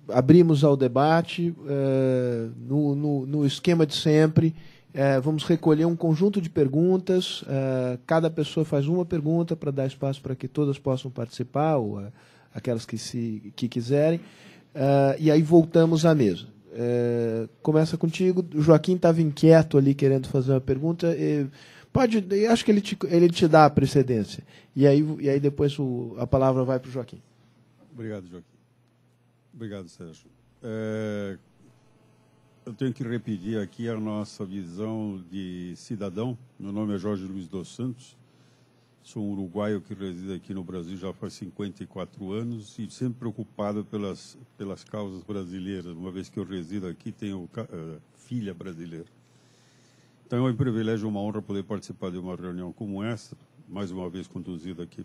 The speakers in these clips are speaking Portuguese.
abrimos ao debate, no esquema de sempre. Vamos recolher um conjunto de perguntas, cada pessoa faz uma pergunta para dar espaço para que todas possam participar, ou aquelas que quiserem, e aí voltamos à mesa. Começa contigo. O Joaquim estava inquieto ali, querendo fazer uma pergunta. Acho que ele te dá a precedência. E aí depois a palavra vai para o Joaquim. Obrigado, Joaquim. Obrigado, Sérgio. Eu tenho que repetir aqui a nossa visão de cidadão. Meu nome é Jorge Luiz dos Santos. Sou um uruguaio que reside aqui no Brasil já faz 54 anos e sempre preocupado pelas causas brasileiras. Uma vez que eu resido aqui, tenho filha brasileira. Então é um privilégio e uma honra poder participar de uma reunião como essa, mais uma vez conduzida aqui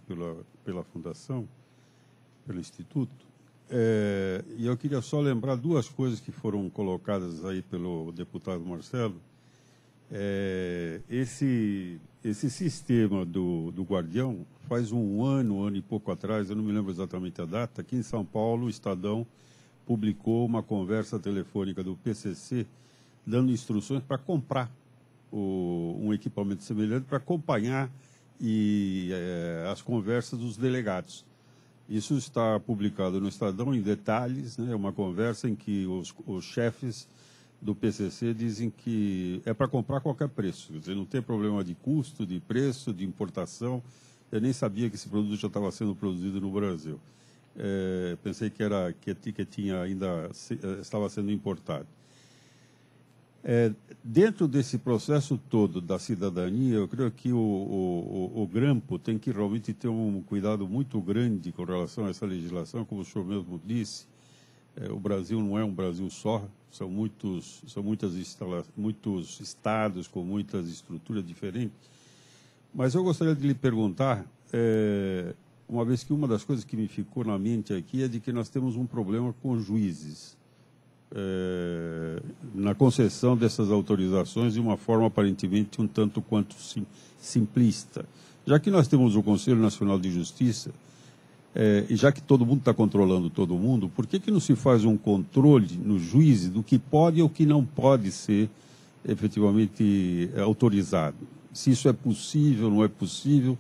pela Fundação, pelo Instituto. E eu queria só lembrar duas coisas que foram colocadas aí pelo deputado Marcelo. Esse sistema do Guardião, faz um ano e pouco atrás, eu não me lembro exatamente a data, aqui em São Paulo, o Estadão publicou uma conversa telefônica do PCC, dando instruções para comprar um equipamento semelhante para acompanhar as conversas dos delegados. Isso está publicado no Estadão em detalhes, né? É uma conversa em que os chefes do PCC dizem que é para comprar a qualquer preço. Quer dizer, não tem problema de custo, de preço, de importação. Eu nem sabia que esse produto já estava sendo produzido no Brasil. Pensei que tinha ainda estava sendo importado. Dentro desse processo todo da cidadania, eu creio que o Grampo tem que realmente ter um cuidado muito grande com relação a essa legislação, como o senhor mesmo disse. O Brasil não é um Brasil só, são muitos estados com muitas estruturas diferentes. Mas eu gostaria de lhe perguntar, uma vez que uma das coisas que me ficou na mente aqui é de que nós temos um problema com os juízes. Na concessão dessas autorizações de uma forma aparentemente um tanto quanto simplista. Já que nós temos o Conselho Nacional de Justiça, e já que todo mundo está controlando todo mundo, por que não se faz um controle nos juízes do que pode ou que não pode ser efetivamente autorizado? Se isso é possível, não é possível,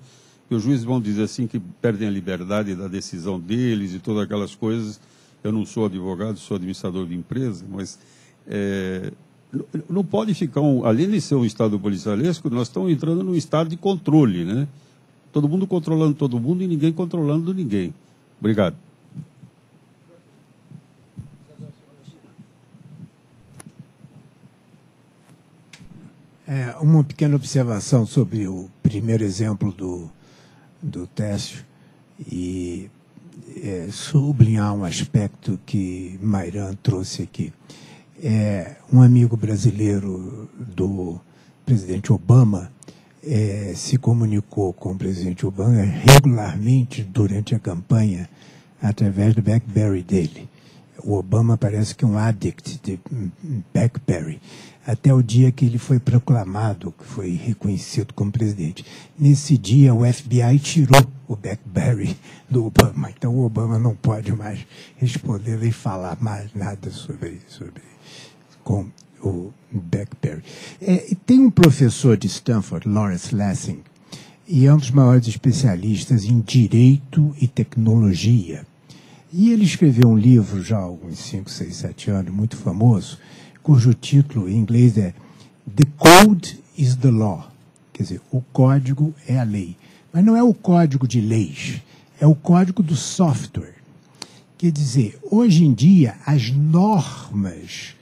que os juízes vão dizer assim que perdem a liberdade da decisão deles e todas aquelas coisas. Eu não sou advogado, sou administrador de empresa, mas não pode ficar, além de ser um estado policialesco, nós estamos entrando num estado de controle, né? Todo mundo controlando todo mundo e ninguém controlando ninguém. Obrigado. Uma pequena observação sobre o primeiro exemplo do Técio e sublinhar um aspecto que Mairan trouxe aqui. Um amigo brasileiro do presidente Obama se comunicou com o presidente Obama regularmente durante a campanha através do BlackBerry dele. O Obama parece que é um addict de BlackBerry, até o dia que ele foi proclamado, que foi reconhecido como presidente. Nesse dia, o FBI tirou o BlackBerry do Obama. Então, o Obama não pode mais responder nem falar mais nada com o BlackBerry. E tem um professor de Stanford, Lawrence Lessig, e é um dos maiores especialistas em direito e tecnologia. E ele escreveu um livro já há uns 5, 6, 7 anos, muito famoso, cujo título em inglês é The Code is the Law. Quer dizer, o código é a lei. Mas não é o código de leis, é o código do software. Quer dizer, hoje em dia, as normas,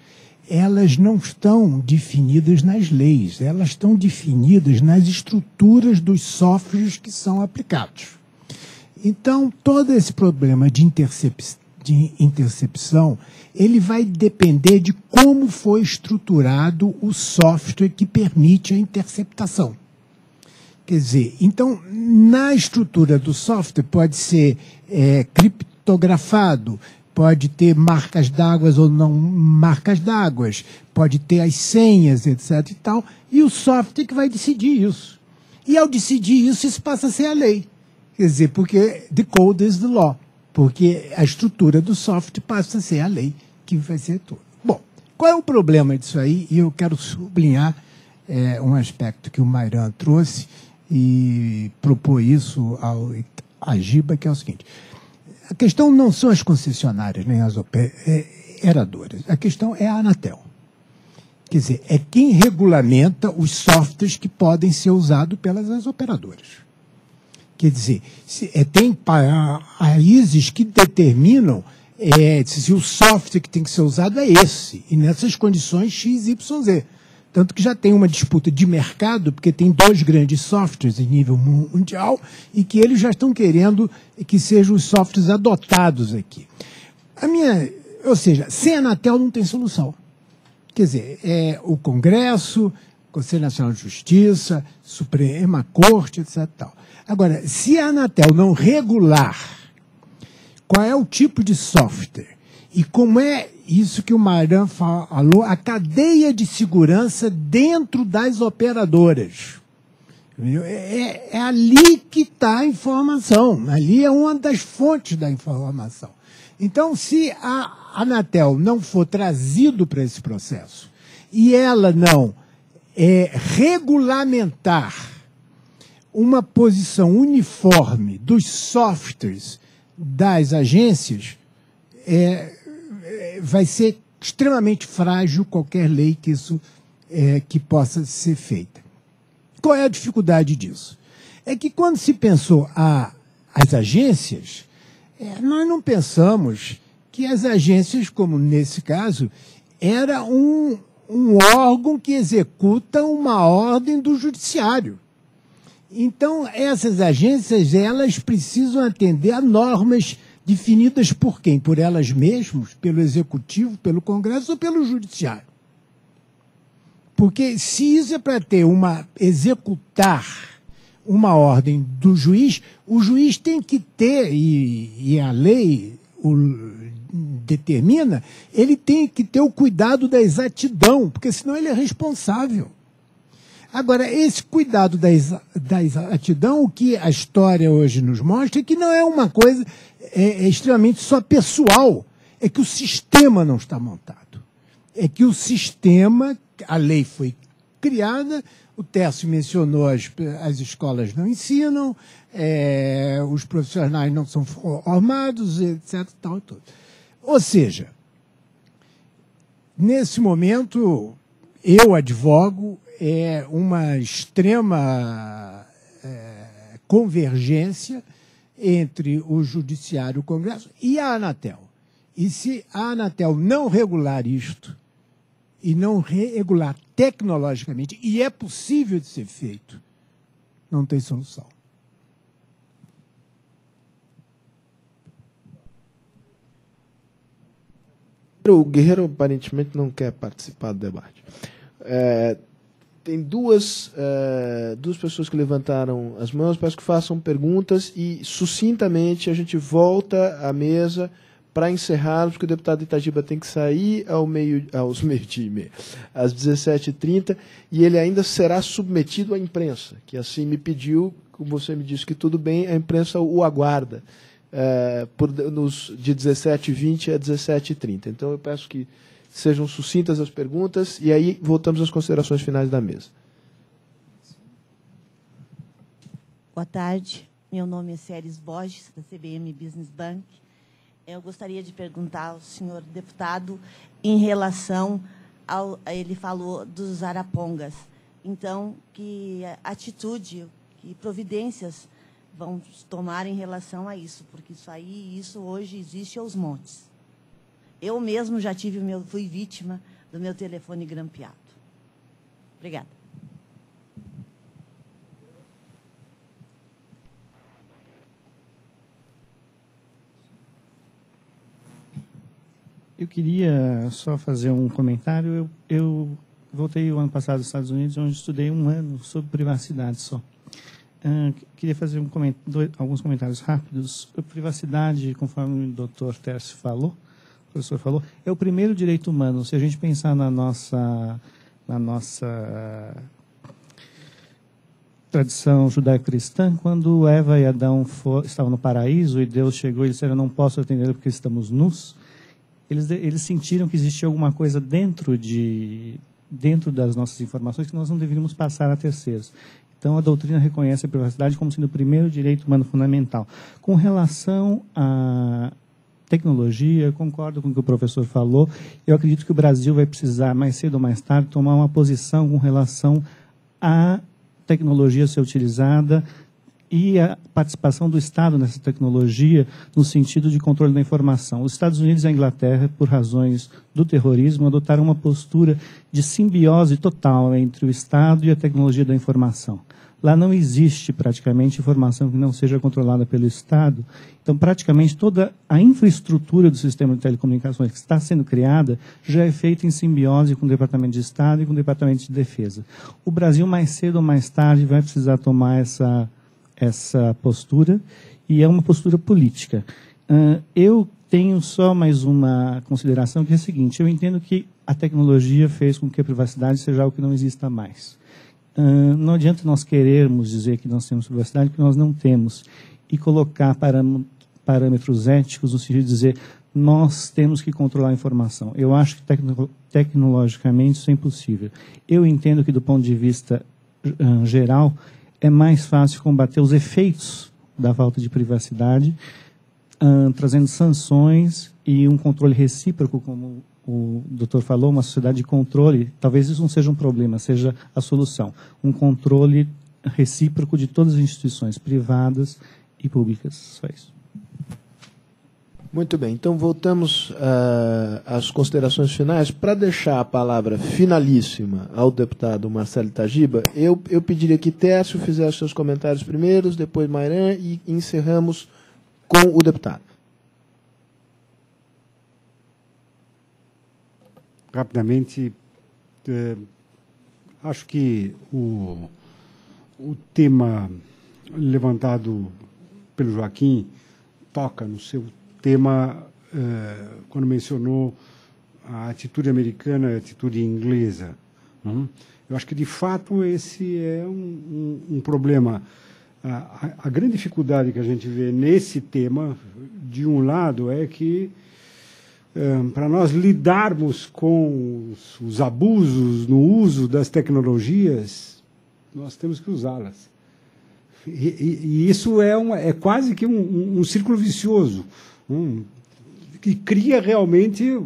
elas não estão definidas nas leis, elas estão definidas nas estruturas dos softwares que são aplicados. Então, todo esse problema de intercepção, ele vai depender de como foi estruturado o software que permite a interceptação. Quer dizer, então, na estrutura do software pode ser criptografado, pode ter marcas d'água ou não marcas d'água, pode ter as senhas, etc. e tal, e o software que vai decidir isso. E ao decidir isso, isso passa a ser a lei. Quer dizer, porque the code is the law. porque a estrutura do software passa a ser a lei que vai ser tudo. Bom, qual é o problema disso aí? E eu quero sublinhar um aspecto que o Mairan trouxe e propôs isso ao Agiba, que é o seguinte: a questão não são as concessionárias nem as operadoras, a questão é a Anatel. Quer dizer, é quem regulamenta os softwares que podem ser usados pelas operadoras. Quer dizer, tem países que determinam se o software que tem que ser usado é esse, e nessas condições X, Y, Z. Tanto que já tem uma disputa de mercado, porque tem 2 grandes softwares em nível mundial e que eles já estão querendo que sejam os softwares adotados aqui. Ou seja, sem a Anatel não tem solução. Quer dizer, o Congresso, Conselho Nacional de Justiça, Suprema Corte, etc. Tal. Agora, se a Anatel não regular qual é o tipo de software e como é isso que o Mairan falou, a cadeia de segurança dentro das operadoras. É ali que está a informação, ali é uma das fontes da informação. Então, se a Anatel não for trazido para esse processo e ela não regulamentar uma posição uniforme dos softwares das agências, vai ser extremamente frágil qualquer lei que possa ser feita. Qual é a dificuldade disso? É que quando se pensou as agências, nós não pensamos que as agências, como nesse caso, era um órgão que executa uma ordem do judiciário. Então, essas agências, elas precisam atender a normas definidas por quem? Por elas mesmas, pelo Executivo, pelo Congresso ou pelo Judiciário. Porque se isso é para executar uma ordem do juiz, o juiz tem que ter, e a lei determina, ele tem que ter o cuidado da exatidão, porque senão ele é responsável. Agora, esse cuidado da exatidão, o que a história hoje nos mostra, é que não é uma coisa extremamente só pessoal, é que o sistema não está montado. É que o sistema, a lei foi criada, o Tércio mencionou, as escolas não ensinam, os profissionais não são formados, etc. Tal, tudo. Ou seja, nesse momento, eu advogo uma extrema convergência entre o Judiciário, o Congresso e a Anatel. E se a Anatel não regular isto, e não regular tecnologicamente, e é possível de ser feito, não tem solução. O Guerreiro aparentemente não quer participar do debate. Tem duas pessoas que levantaram as mãos, peço que façam perguntas e, sucintamente, a gente volta à mesa para encerrar, porque o deputado Itagiba tem que sair aos meio-dia e meia, às 17h30, e ele ainda será submetido à imprensa, que assim me pediu, como você me disse que tudo bem, a imprensa o aguarda de 17h20 a 17h30. Então, eu peço que sejam sucintas as perguntas, e aí voltamos às considerações finais da mesa. Boa tarde, meu nome é Ceres Borges, da CBM Business Bank. Eu gostaria de perguntar ao senhor deputado em relação ele falou dos arapongas. Então, que atitude, que providências vão tomar em relação a isso? Porque isso hoje existe aos montes. Eu mesmo já fui vítima do meu telefone grampeado. Obrigada. Eu queria só fazer um comentário. Eu voltei o ano passado aos Estados Unidos, onde estudei 1 ano sobre privacidade só. Queria fazer alguns comentários rápidos. A privacidade, conforme o doutor Tércio falou, o professor falou, é o primeiro direito humano. Se a gente pensar na nossa tradição judaico-cristã, quando Eva e Adão estavam no paraíso e Deus chegou e disse: eu não posso atender porque estamos nus, eles sentiram que existia alguma coisa dentro das nossas informações que nós não deveríamos passar a terceiros. Então, a doutrina reconhece a privacidade como sendo o primeiro direito humano fundamental. Com relação à tecnologia, concordo com o que o professor falou. Eu acredito que o Brasil vai precisar, mais cedo ou mais tarde, tomar uma posição com relação à tecnologia ser utilizada e a participação do Estado nessa tecnologia no sentido de controle da informação. Os Estados Unidos e a Inglaterra, por razões do terrorismo, adotaram uma postura de simbiose total entre o Estado e a tecnologia da informação. Lá não existe praticamente informação que não seja controlada pelo Estado. Então, praticamente toda a infraestrutura do sistema de telecomunicações que está sendo criada já é feita em simbiose com o Departamento de Estado e com o Departamento de Defesa. O Brasil, mais cedo ou mais tarde, vai precisar tomar essa postura, e é uma postura política. Eu tenho só mais uma consideração, que é a seguinte: eu entendo que a tecnologia fez com que a privacidade seja algo que não exista mais. Não adianta nós querermos dizer que nós temos privacidade, que nós não temos, e colocar parâmetros éticos no sentido de dizer nós temos que controlar a informação. Eu acho que tecnologicamente isso é impossível. Eu entendo que, do ponto de vista geral, é mais fácil combater os efeitos da falta de privacidade, trazendo sanções e um controle recíproco, como o doutor falou, uma sociedade de controle. Talvez isso não seja um problema, seja a solução. Um controle recíproco de todas as instituições, privadas e públicas. Só isso. Muito bem, então voltamos às considerações finais. Para deixar a palavra finalíssima ao deputado Marcelo Itagiba, eu pediria que Tércio fizesse seus comentários primeiros, depois Mairan, e encerramos com o deputado. Rapidamente, acho que o tema levantado pelo Joaquim toca no seu tema quando mencionou a atitude americana e a atitude inglesa. Eu acho que, de fato, esse é um problema. A grande dificuldade que a gente vê nesse tema, de um lado, é que para nós lidarmos com os abusos no uso das tecnologias, nós temos que usá-las. E isso é quase que um círculo vicioso, que cria realmente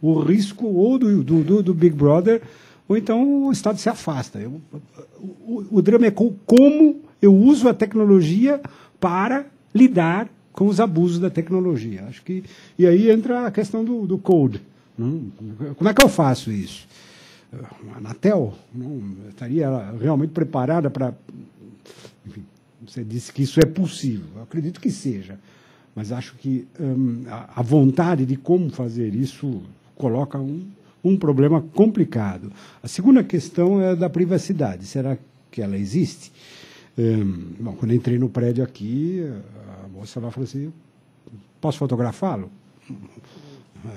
o risco ou do Big Brother, ou então o Estado se afasta. O drama é como eu uso a tecnologia para lidar com os abusos da tecnologia. Acho que, e aí entra a questão do code. Como é que eu faço isso? A Anatel não estaria realmente preparada para... Enfim, você disse que isso é possível. Eu acredito que seja. Mas acho que a vontade de como fazer isso coloca um problema complicado. A segunda questão é da privacidade. Será que ela existe? Bom, quando eu entrei no prédio aqui, a moça lá falou assim: posso fotografá-lo?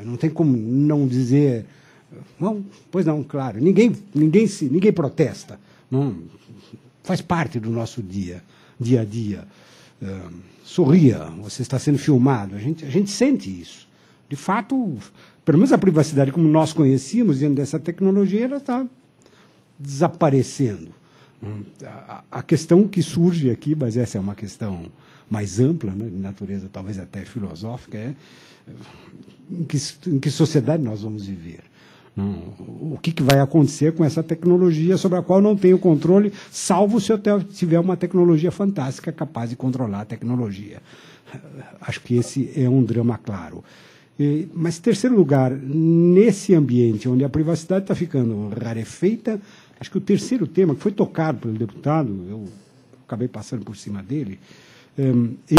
Não tem como não dizer. Não, pois não, claro. Ninguém protesta. Não, faz parte do nosso dia a dia. Sorria, você está sendo filmado. A gente sente isso. De fato, pelo menos a privacidade como nós conhecíamos dentro dessa tecnologia, ela está desaparecendo. A questão que surge aqui, mas essa é uma questão mais ampla, né, de natureza talvez até filosófica, é em que sociedade nós vamos viver. O que vai acontecer com essa tecnologia sobre a qual não tenho controle, salvo se eu tiver uma tecnologia fantástica capaz de controlar a tecnologia. Acho que esse é um drama claro. Mas, em terceiro lugar, nesse ambiente onde a privacidade está ficando rarefeita, acho que o terceiro tema, que foi tocado pelo deputado, eu acabei passando por cima dele,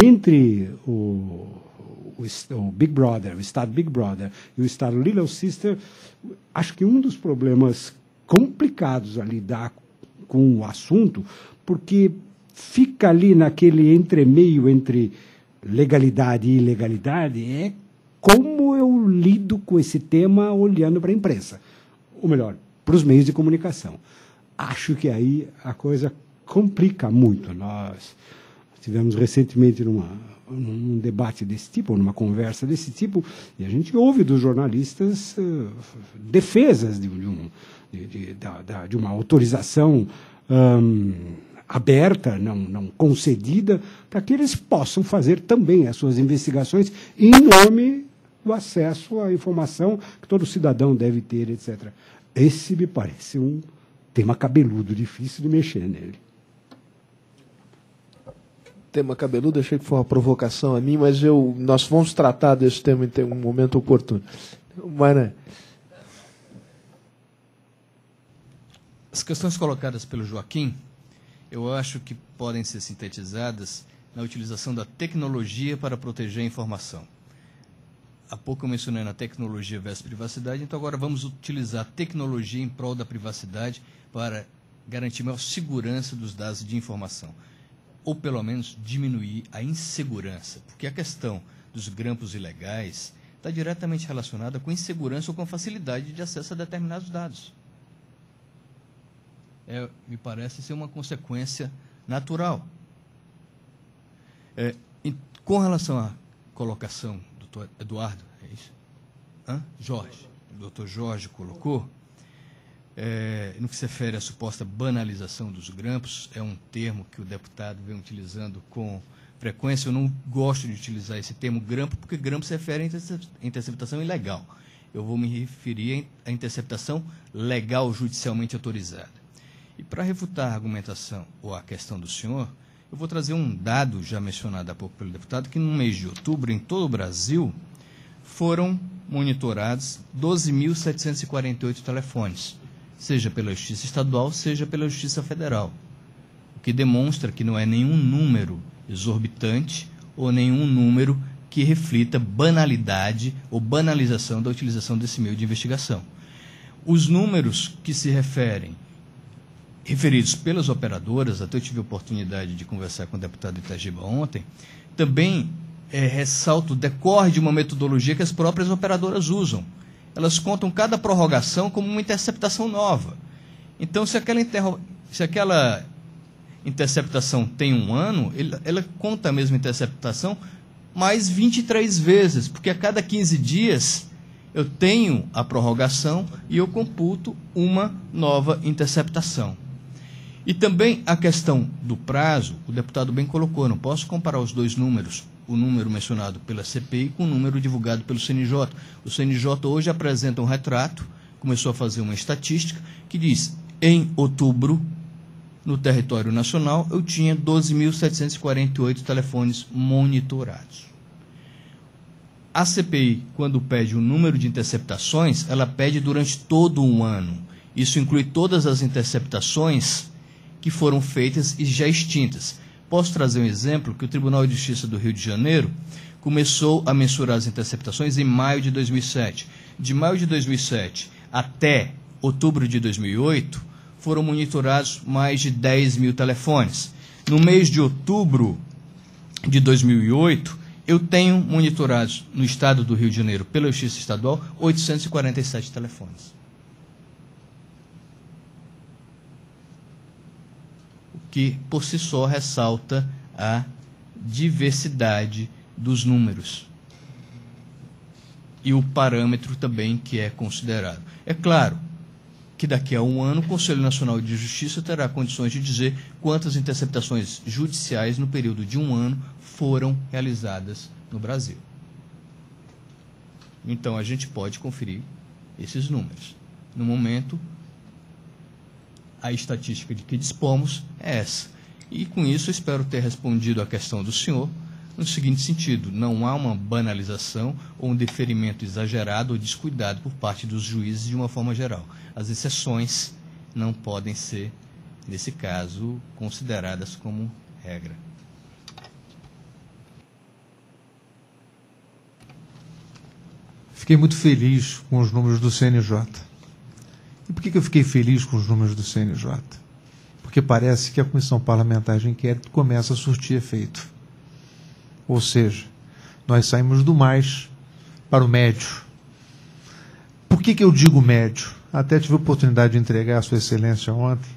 entre o Big Brother, o Estado Big Brother e o Estado Little Sister, acho que um dos problemas complicados a lidar com o assunto, porque fica ali naquele entremeio entre legalidade e ilegalidade, é como eu lido com esse tema olhando para a imprensa, ou melhor, para os meios de comunicação. Acho que aí a coisa complica muito. Nós tivemos recentemente num debate desse tipo, numa conversa desse tipo, e a gente ouve dos jornalistas defesas de uma autorização aberta, não concedida, para que eles possam fazer também as suas investigações em nome do acesso à informação que todo cidadão deve ter, etc. Esse me parece um tema cabeludo, difícil de mexer nele. Tema cabeludo, achei que foi uma provocação a mim, mas nós vamos tratar desse tema em um momento oportuno. Maran. As questões colocadas pelo Joaquim, eu acho que podem ser sintetizadas na utilização da tecnologia para proteger a informação. Há pouco eu mencionei na tecnologia versus privacidade, então agora vamos utilizar a tecnologia em prol da privacidade para garantir maior segurança dos dados de informação, ou pelo menos diminuir a insegurança, porque a questão dos grampos ilegais está diretamente relacionada com insegurança ou com facilidade de acesso a determinados dados. Me parece ser uma consequência natural. Com relação à colocação do Dr. Eduardo, é isso? Jorge, o Dr. Jorge colocou, no que se refere à suposta banalização dos grampos, é um termo que o deputado vem utilizando com frequência. Eu não gosto de utilizar esse termo grampo, porque grampo se refere à interceptação ilegal. Eu vou me referir à interceptação legal judicialmente autorizada. E para refutar a argumentação ou a questão do senhor, eu vou trazer um dado já mencionado há pouco pelo deputado, que no mês de outubro, em todo o Brasil, foram monitorados 12.748 telefones, seja pela Justiça Estadual, seja pela Justiça Federal, o que demonstra que não é nenhum número exorbitante ou nenhum número que reflita banalidade ou banalização da utilização desse meio de investigação. Os números que se referidos pelas operadoras, até eu tive a oportunidade de conversar com o deputado Itagiba ontem, também decorre de uma metodologia que as próprias operadoras usam. Elas contam cada prorrogação como uma interceptação nova. Então, se aquela interceptação tem 1 ano, ela conta a mesma interceptação mais 23 vezes, porque a cada 15 dias eu tenho a prorrogação e eu computo uma nova interceptação. E também a questão do prazo, o deputado bem colocou, não posso comparar os dois números, o número mencionado pela CPI com o número divulgado pelo CNJ. O CNJ hoje apresenta um retrato, começou a fazer uma estatística, que diz, em outubro, no território nacional, eu tinha 12.748 telefones monitorados. A CPI, quando pede o número de interceptações, ela pede durante todo um ano. Isso inclui todas as interceptações que foram feitas e já extintas. Posso trazer um exemplo que o Tribunal de Justiça do Rio de Janeiro começou a mensurar as interceptações em maio de 2007. De maio de 2007 até outubro de 2008, foram monitorados mais de 10.000 telefones. No mês de outubro de 2008, eu tenho monitorados no estado do Rio de Janeiro, pela Justiça Estadual, 847 telefones. Que, por si só, ressalta a diversidade dos números e o parâmetro também que é considerado. É claro que daqui a 1 ano o Conselho Nacional de Justiça terá condições de dizer quantas interceptações judiciais no período de 1 ano foram realizadas no Brasil. Então, a gente pode conferir esses números. No momento, a estatística de que dispomos é essa. E com isso eu espero ter respondido à questão do senhor no seguinte sentido: não há uma banalização ou um deferimento exagerado ou descuidado por parte dos juízes de uma forma geral. As exceções não podem ser, nesse caso, consideradas como regra. Fiquei muito feliz com os números do CNJ. E por que eu fiquei feliz com os números do CNJ? Porque parece que a Comissão Parlamentar de Inquérito começa a surtir efeito. Ou seja, nós saímos do mais para o médio. Por que eu digo médio? Até tive a oportunidade de entregar a Sua Excelência ontem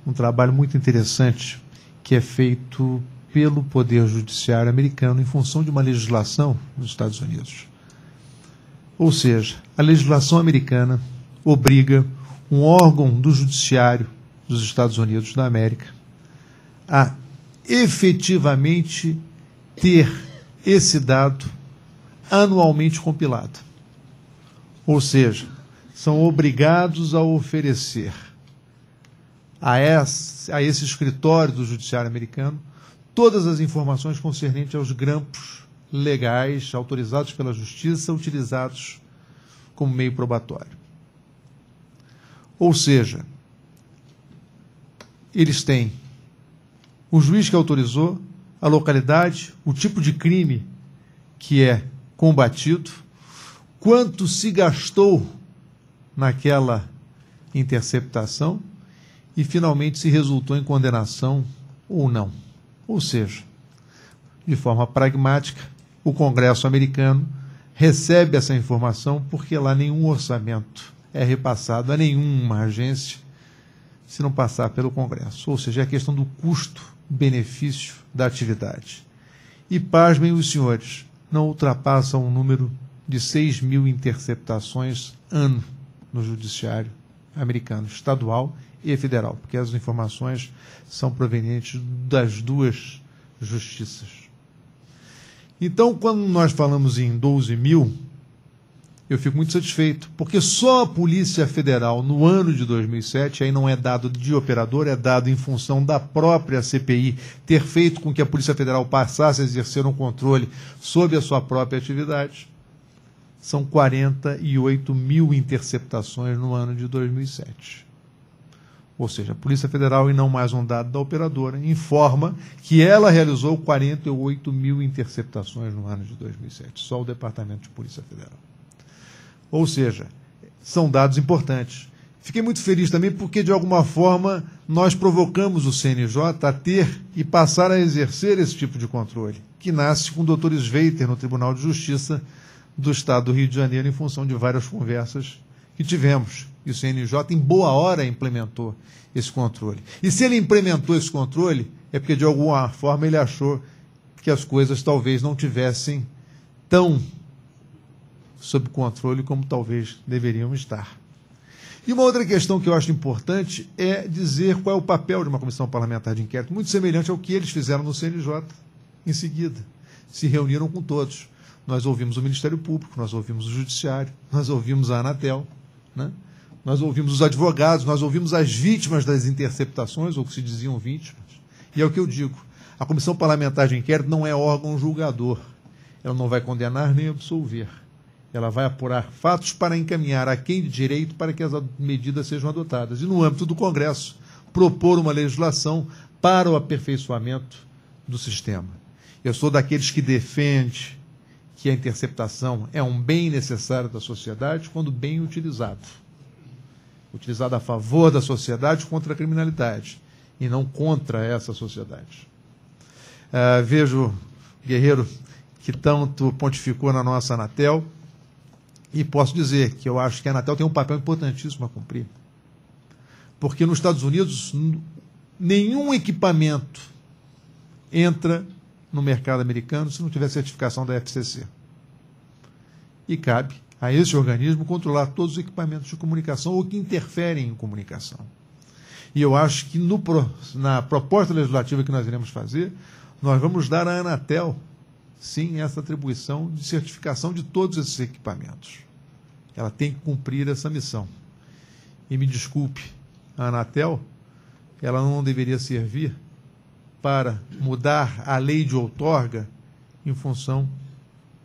um trabalho muito interessante que é feito pelo Poder Judiciário americano em função de uma legislação nos Estados Unidos. Ou seja, a legislação americana obriga um órgão do Judiciário dos Estados Unidos da América a efetivamente ter esse dado anualmente compilado. Ou seja, são obrigados a oferecer a esse escritório do Judiciário americano todas as informações concernentes aos grampos legais autorizados pela Justiça, utilizados como meio probatório. Ou seja, eles têm o juiz que autorizou, a localidade, o tipo de crime que é combatido, quanto se gastou naquela interceptação e, finalmente, se resultou em condenação ou não. Ou seja, de forma pragmática, o Congresso americano recebe essa informação porque lá nenhum orçamento é repassado a nenhuma agência se não passar pelo Congresso. Ou seja, é a questão do custo-benefício da atividade. E, pasmem os senhores, não ultrapassam o número de 6.000 interceptações ano no Judiciário americano, estadual e federal, porque as informações são provenientes das duas justiças. Então, quando nós falamos em 12.000, eu fico muito satisfeito, porque só a Polícia Federal, no ano de 2007, aí não é dado de operador, é dado em função da própria CPI ter feito com que a Polícia Federal passasse a exercer um controle sobre a sua própria atividade, são 48.000 interceptações no ano de 2007. Ou seja, a Polícia Federal, e não mais um dado da operadora, informa que ela realizou 48.000 interceptações no ano de 2007, só o Departamento de Polícia Federal. Ou seja, são dados importantes. Fiquei muito feliz também porque, de alguma forma, nós provocamos o CNJ a ter e passar a exercer esse tipo de controle, que nasce com o Dr. Sveiter no Tribunal de Justiça do Estado do Rio de Janeiro, em função de várias conversas que tivemos. E o CNJ, em boa hora, implementou esse controle. E se ele implementou esse controle, é porque, de alguma forma, ele achou que as coisas talvez não tivessem tão sob controle como talvez deveriam estar. E uma outra questão que eu acho importante é dizer qual é o papel de uma comissão parlamentar de inquérito, muito semelhante ao que eles fizeram no CNJ em seguida. Se reuniram com todos. Nós ouvimos o Ministério Público, nós ouvimos o Judiciário, nós ouvimos a Anatel, né? Nós ouvimos os advogados, nós ouvimos as vítimas das interceptações, ou que se diziam vítimas. E é o que eu digo, a comissão parlamentar de inquérito não é órgão julgador. Ela não vai condenar nem absolver. Ela vai apurar fatos para encaminhar a quem de direito para que as medidas sejam adotadas. E, no âmbito do Congresso, propor uma legislação para o aperfeiçoamento do sistema. Eu sou daqueles que defende que a interceptação é um bem necessário da sociedade quando bem utilizado. Utilizado a favor da sociedade contra a criminalidade e não contra essa sociedade. Vejo, Guerreiro, que tanto pontificou na nossa Anatel, e posso dizer que eu acho que a Anatel tem um papel importantíssimo a cumprir. Porque nos Estados Unidos, nenhum equipamento entra no mercado americano se não tiver certificação da FCC. E cabe a esse organismo controlar todos os equipamentos de comunicação ou que interferem em comunicação. E eu acho que na proposta legislativa que nós iremos fazer, nós vamos dar à Anatel, sim, essa atribuição de certificação de todos esses equipamentos. Ela tem que cumprir essa missão. E me desculpe, a Anatel, ela não deveria servir para mudar a lei de outorga em função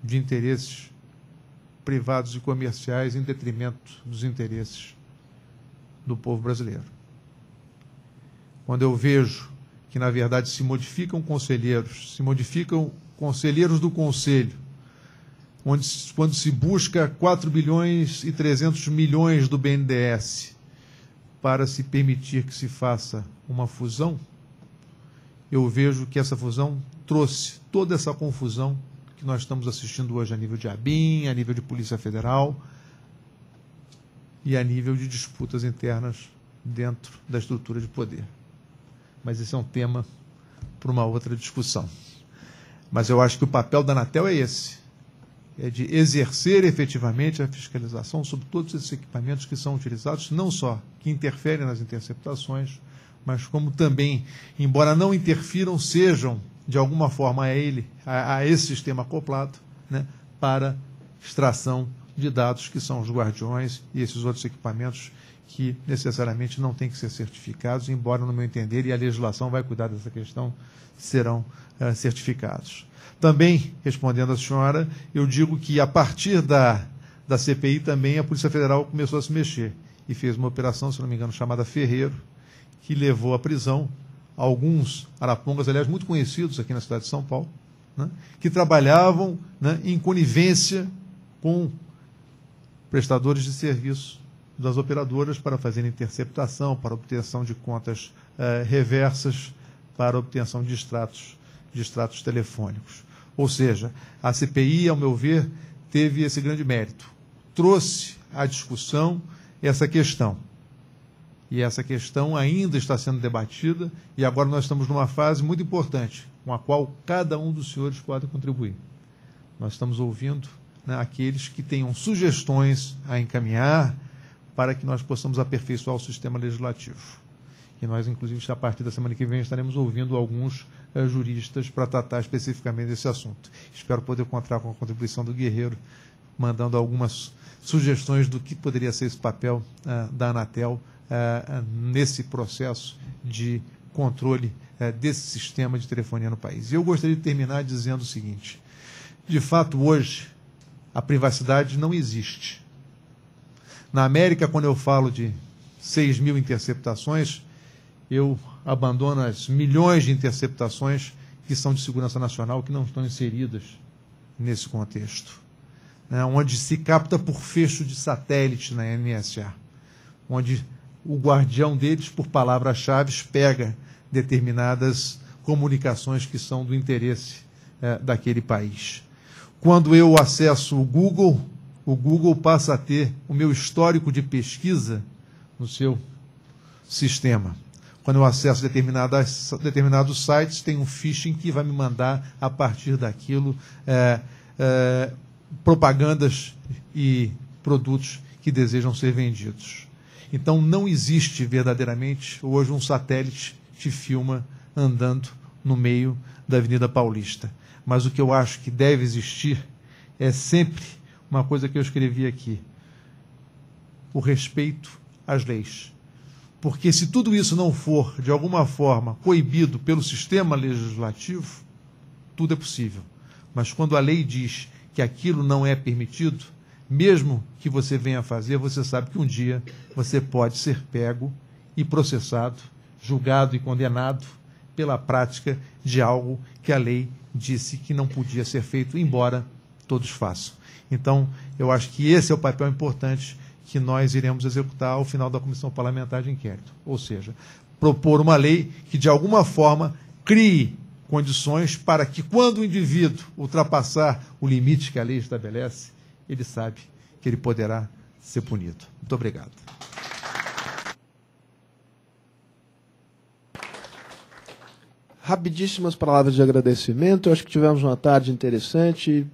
de interesses privados e comerciais em detrimento dos interesses do povo brasileiro. Quando eu vejo que, na verdade, se modificam conselheiros do Conselho, quando se busca 4 bilhões e 300 milhões do BNDES para se permitir que se faça uma fusão, eu vejo que essa fusão trouxe toda essa confusão que nós estamos assistindo hoje a nível de ABIN, a nível de Polícia Federal e a nível de disputas internas dentro da estrutura de poder. mas esse é um tema para uma outra discussão. Mas eu acho que o papel da Anatel é esse, é de exercer efetivamente a fiscalização sobre todos esses equipamentos que são utilizados, não só que interferem nas interceptações, mas como também, embora não interfiram, sejam, de alguma forma, a esse sistema acoplado, né, para extração de dados que são os guardiões e esses outros equipamentos que necessariamente não têm que ser certificados, embora, no meu entender, e a legislação vai cuidar dessa questão, serão certificados. Também, respondendo à senhora, eu digo que a partir da CPI também a Polícia Federal começou a se mexer e fez uma operação, se não me engano, chamada Ferreiro, que levou à prisão alguns arapongas, aliás, muito conhecidos aqui na cidade de São Paulo, né, que trabalhavam, né, em conivência com prestadores de serviço das operadoras para fazer interceptação, para obtenção de contas reversas, para obtenção de extratos telefônicos. Ou seja, a CPI, ao meu ver, teve esse grande mérito. Trouxe à discussão essa questão. E essa questão ainda está sendo debatida, e agora nós estamos numa fase muito importante, com a qual cada um dos senhores pode contribuir. Nós estamos ouvindo, né, aqueles que tenham sugestões a encaminhar para que nós possamos aperfeiçoar o sistema legislativo. E nós, inclusive, a partir da semana que vem, estaremos ouvindo alguns juristas para tratar especificamente desse assunto. Espero poder contar com a contribuição do Guerreiro, mandando algumas sugestões do que poderia ser esse papel da Anatel nesse processo de controle desse sistema de telefonia no país. E eu gostaria de terminar dizendo o seguinte: de fato, hoje, a privacidade não existe. Na América, quando eu falo de 6 mil interceptações, eu abandono as milhões de interceptações que são de segurança nacional, que não estão inseridas nesse contexto, né, onde se capta por fecho de satélite na NSA, onde o guardião deles, por palavras-chave, pega determinadas comunicações que são do interesse daquele país. Quando eu acesso o Google passa a ter o meu histórico de pesquisa no seu sistema. Quando eu acesso determinados sites, tem um phishing que vai me mandar, a partir daquilo, propagandas e produtos que desejam ser vendidos. Então, não existe verdadeiramente hoje um satélite que filma andando no meio da Avenida Paulista. Mas o que eu acho que deve existir é sempre uma coisa que eu escrevi aqui: o respeito às leis. Porque se tudo isso não for, de alguma forma, coibido pelo sistema legislativo, tudo é possível. Mas quando a lei diz que aquilo não é permitido, mesmo que você venha fazer, você sabe que um dia você pode ser pego e processado, julgado e condenado pela prática de algo que a lei disse que não podia ser feito, embora todos façam. Então, eu acho que esse é o papel importante que nós iremos executar ao final da Comissão Parlamentar de Inquérito. Ou seja, propor uma lei que, de alguma forma, crie condições para que, quando o indivíduo ultrapassar o limite que a lei estabelece, ele sabe que ele poderá ser punido. Muito obrigado. Rapidíssimas palavras de agradecimento. Eu acho que tivemos uma tarde interessante,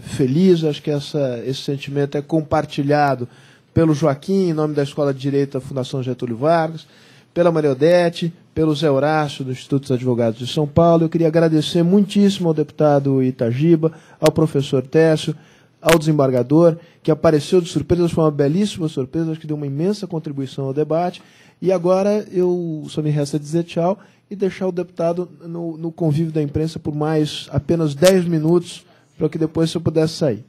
feliz. Acho que esse sentimento é compartilhado pelo Joaquim, em nome da Escola de Direito da Fundação Getúlio Vargas, pela Maria Odete, pelo Zé Horácio, do Instituto dos Advogados de São Paulo. Eu queria agradecer muitíssimo ao deputado Itagiba, ao professor Técio, ao desembargador, que apareceu de surpresa. Foi uma belíssima surpresa, acho que deu uma imensa contribuição ao debate. E agora eu só me resta dizer tchau e deixar o deputado no convívio da imprensa por mais apenas 10 minutos, para que depois eu pudesse sair.